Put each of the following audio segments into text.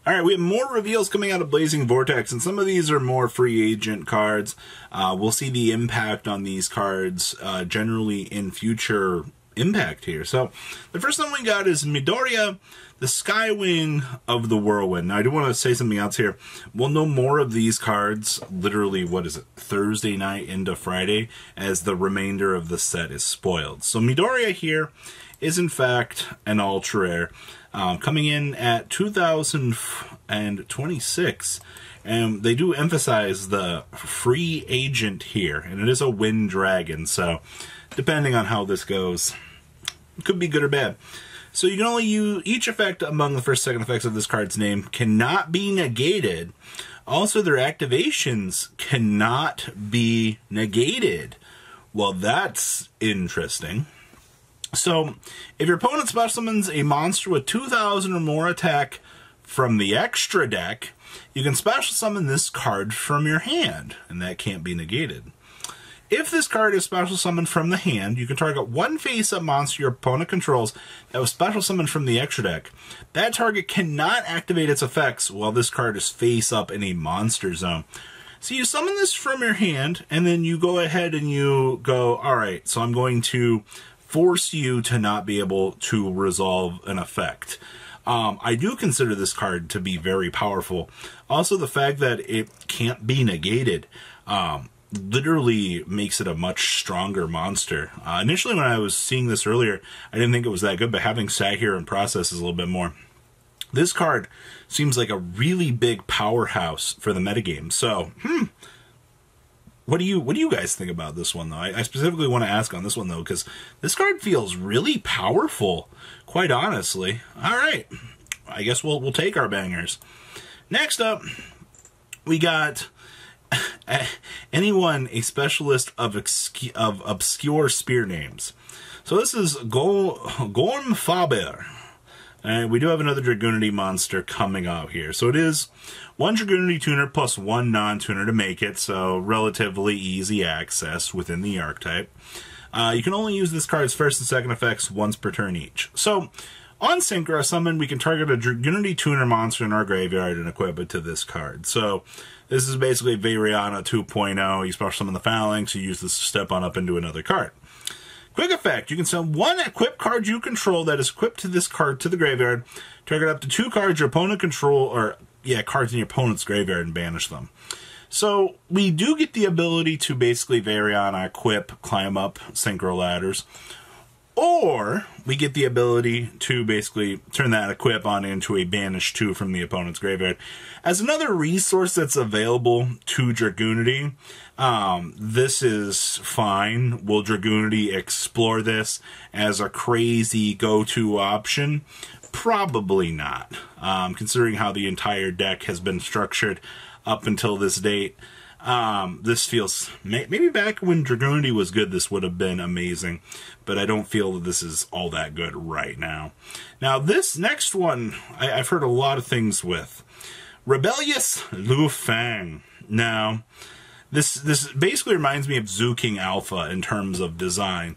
Alright, we have more reveals coming out of Blazing Vortex, and some of these are more free agent cards. We'll see the impact on these cards generally in future impact here. So, the first one we got is Midoriya, the Skywing of the Whirlwind. Now, I do want to say something else here. We'll know more of these cards, literally, what is it, Thursday night into Friday, as the remainder of the set is spoiled. So, Midoriya here is, in fact, an ultra rare. Coming in at 2026, and they do emphasize the free agent here, and it is a wind dragon, so depending on how this goes, it could be good or bad. So you can only use each effect among the first second effects of this card's name cannot be negated. Also, their activations cannot be negated. Well, that's interesting. So, if your opponent special summons a monster with 2,000 or more attack from the extra deck, you can special summon this card from your hand, and that can't be negated. If this card is special summoned from the hand, you can target one face-up monster your opponent controls that was special summoned from the extra deck. That target cannot activate its effects while this card is face-up in a monster zone. So you summon this from your hand, and then you go ahead and you go, alright, so I'm going to force you to not be able to resolve an effect. I do consider this card to be very powerful. Also, the fact that it can't be negated literally makes it a much stronger monster. Initially, when I was seeing this earlier, I didn't think it was that good, but having sat here and processed this a little bit more, this card seems like a really big powerhouse for the metagame. So, What do you guys think about this one, though? I specifically want to ask on this one, though, because this card feels really powerful, quite honestly. All right. I guess we'll take our bangers. Next up, we got anyone a specialist of obscure spear names. So this is Gorm Faber. And we do have another Dragunity monster coming out here. So it is one Dragunity tuner plus one non-tuner to make it, so relatively easy access within the archetype. You can only use this card's first and second effects once per turn each. So, on Synchro summon, we can target a Dragunity tuner monster in our graveyard and equip it to this card. So, this is basically Variana 2.0. You special summon the Phalanx, you use this to step on up into another card. Quick effect, you can send one equipped card you control that is equipped to this card to the graveyard, target up to 2 cards your opponent control, or cards in your opponent's graveyard and banish them. So, we do get the ability to basically Variana equip, climb up Synchro ladders, or we get the ability to basically turn that equip on into a banish 2 from the opponent's graveyard. As another resource that's available to Dragunity, this is fine. Will Dragunity explore this as a crazy go-to option? Probably not, considering how the entire deck has been structured up until this date. This feels, maybe back when Dragunity was good, this would have been amazing, but I don't feel that this is all that good right now. Now, this next one, I've heard a lot of things with. Rebellious Lu Fang. Now, this basically reminds me of Zoo King Alpha in terms of design.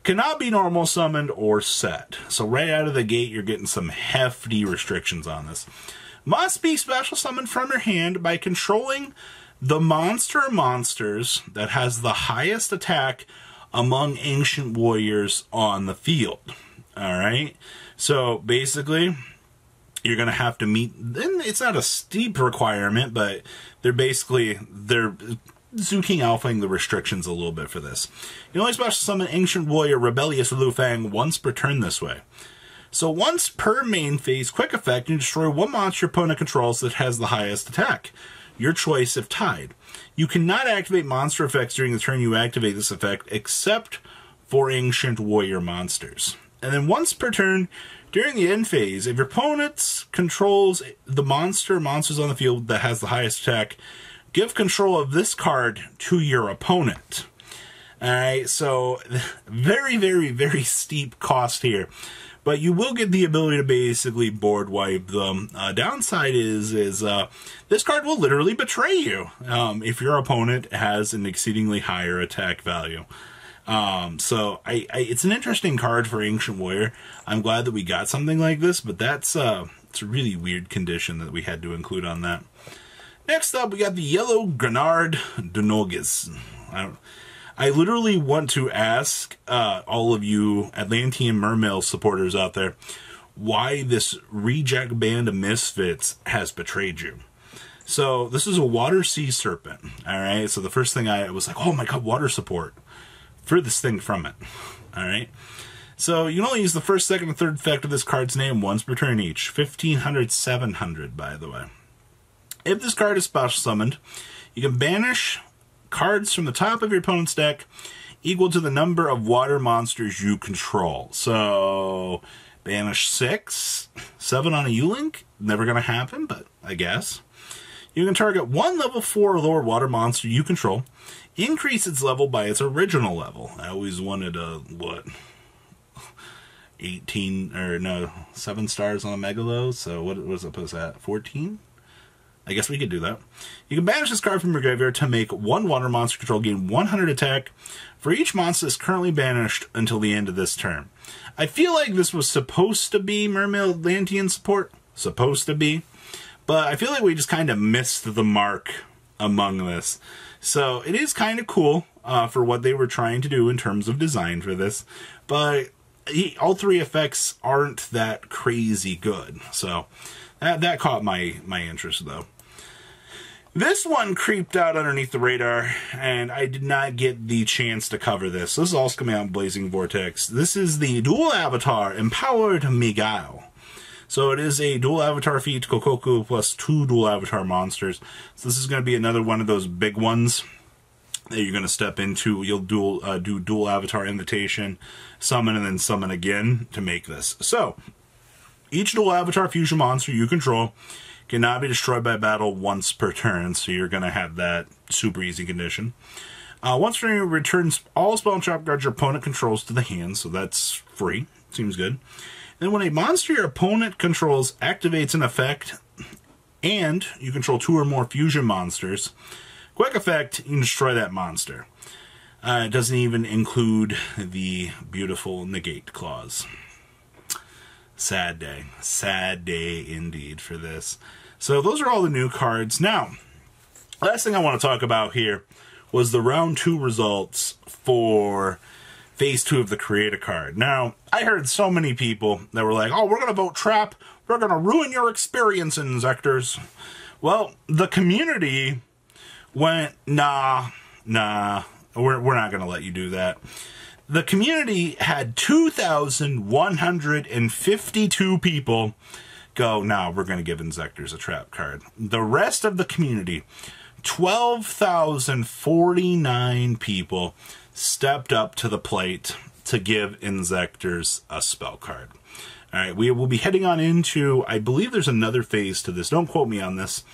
Cannot be normal summoned or set. So right out of the gate, you're getting some hefty restrictions on this. Must be special summoned from your hand by controlling the monster or monsters that has the highest attack among ancient warriors on the field. Alright? So basically, you're going to have to meet, and it's not a steep requirement, but they're Zoo King Alphaing the restrictions a little bit for this. You only special summon Ancient Warrior Rebellious Lu Fang once per turn this way. So once per main phase quick effect, you destroy one monster your opponent controls that has the highest attack. Your choice if tied. You cannot activate monster effects during the turn you activate this effect, except for Ancient Warrior monsters. And then once per turn, during the end phase, if your opponent controls the monsters on the field that has the highest attack, give control of this card to your opponent. Alright, so very, very, very steep cost here. But you will get the ability to basically board wipe them. Downside is this card will literally betray you if your opponent has an exceedingly higher attack value. So it's an interesting card for Ancient Warrior. I'm glad that we got something like this, but it's a really weird condition that we had to include on that. Next up, we got the Yellow Grenard Dunogus. I literally want to ask all of you Atlantean Mermail supporters out there why this reject band of misfits has betrayed you. So this is a water sea serpent. All right. So the first thing I was like, oh my god, water support for this thing from it. All right. So you can only use the first, second, and third effect of this card's name once per turn each. 1500, 700, by the way. If this card is special summoned, you can banish cards from the top of your opponent's deck equal to the number of water monsters you control. So banish 6, 7 on a U-Link. Never going to happen, but I guess. You can target one level 4 or lower water monster you control. Increase its level by its original level. I always wanted a, 7 stars on a Megalo. So what was it supposed at? 14? I guess we could do that. You can banish this card from your graveyard to make one water monster control gain 100 attack for each monster that's currently banished until the end of this turn. I feel like this was supposed to be Mermail Atlantean support. Supposed to be. But I feel like we just kind of missed the mark among this. So it is kind of cool for what they were trying to do in terms of design for this. But all 3 effects aren't that crazy good. So that caught my interest, though. This one creeped out underneath the radar, and I did not get the chance to cover this. This is also coming out in Blazing Vortex. This is the Dual Avatar Empowered Migao. So it is a dual avatar feat, Kokoku, plus 2 dual avatar monsters. So this is going to be another one of those big ones that you're going to step into. You'll do dual avatar invitation, summon, and then summon again to make this. So each dual avatar fusion monster you control cannot be destroyed by battle once per turn, so you're going to have that super easy condition. Once per turn, it returns all spell and trap cards your opponent controls to the hand, so that's free. Seems good. Then when a monster your opponent controls activates an effect, and you control 2 or more fusion monsters, quick effect, you can destroy that monster. It doesn't even include the beautiful negate clause. Sad day. Sad day indeed for this. So those are all the new cards. Now, last thing I want to talk about here was the round 2 results for Phase 2 of the Create a Card. Now, I heard so many people that were like, oh, we're going to vote Trap. We're going to ruin your experience, Inzectors. Well, the community went, nah, we're not going to let you do that. The community had 2,152 people go, no, we're going to give Inzectors a trap card. The rest of the community, 12,049 people, stepped up to the plate to give Inzectors a spell card. All right, we will be heading on into, I believe there's another phase to this. Don't quote me on this.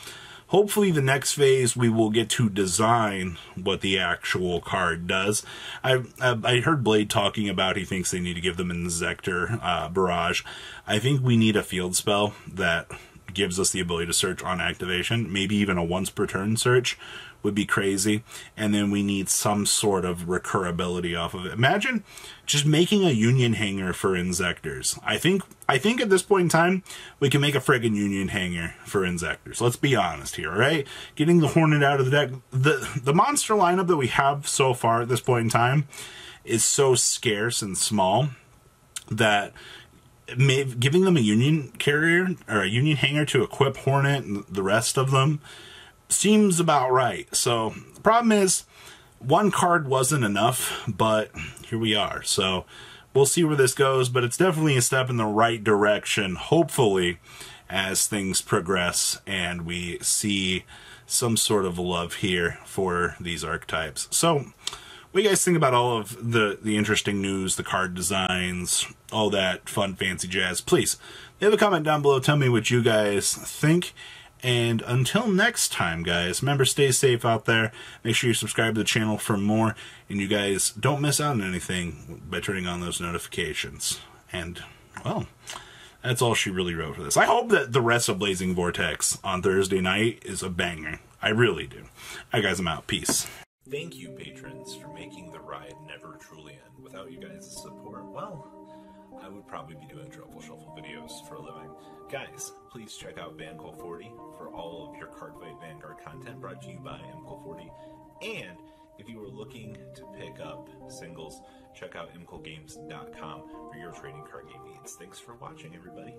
Hopefully the next phase we will get to design what the actual card does. I heard Blade talking about he thinks they need to give them an Inzector Barrage. I think we need a field spell that gives us the ability to search on activation. Maybe even a once per turn search would be crazy. And then we need some sort of recurability off of it. Imagine just making a Union Hanger for Inzectors. I think at this point in time, we can make a friggin' Union Hanger for Inzectors. Let's be honest here, right? Getting the Hornet out of the deck. The monster lineup that we have so far at this point in time is so scarce and small that giving them a Union Carrier or a Union Hanger to equip Hornet and the rest of them seems about right. So the problem is one card wasn't enough, but here we are. So we'll see where this goes, but it's definitely a step in the right direction, hopefully, as things progress and we see some sort of love here for these archetypes. So what do you guys think about all of the interesting news, the card designs, all that fun, fancy jazz? Please leave a comment down below. Tell me what you guys think. And until next time, guys, remember, stay safe out there. Make sure you subscribe to the channel for more. And you guys don't miss out on anything by turning on those notifications. And, well, that's all she really wrote for this. I hope that the rest of Blazing Vortex on Thursday night is a banger. I really do. All right, guys, I'm out. Peace. Thank you, patrons, for making the ride never truly end. Without you guys' support, well, I would probably be doing Truffle Shuffle videos for a living. Guys, please check out VanCole40 for all of your Cardfight Vanguard content brought to you by MCole40. And if you are looking to pick up singles, check out mcolegames.com for your trading card game needs. Thanks for watching, everybody.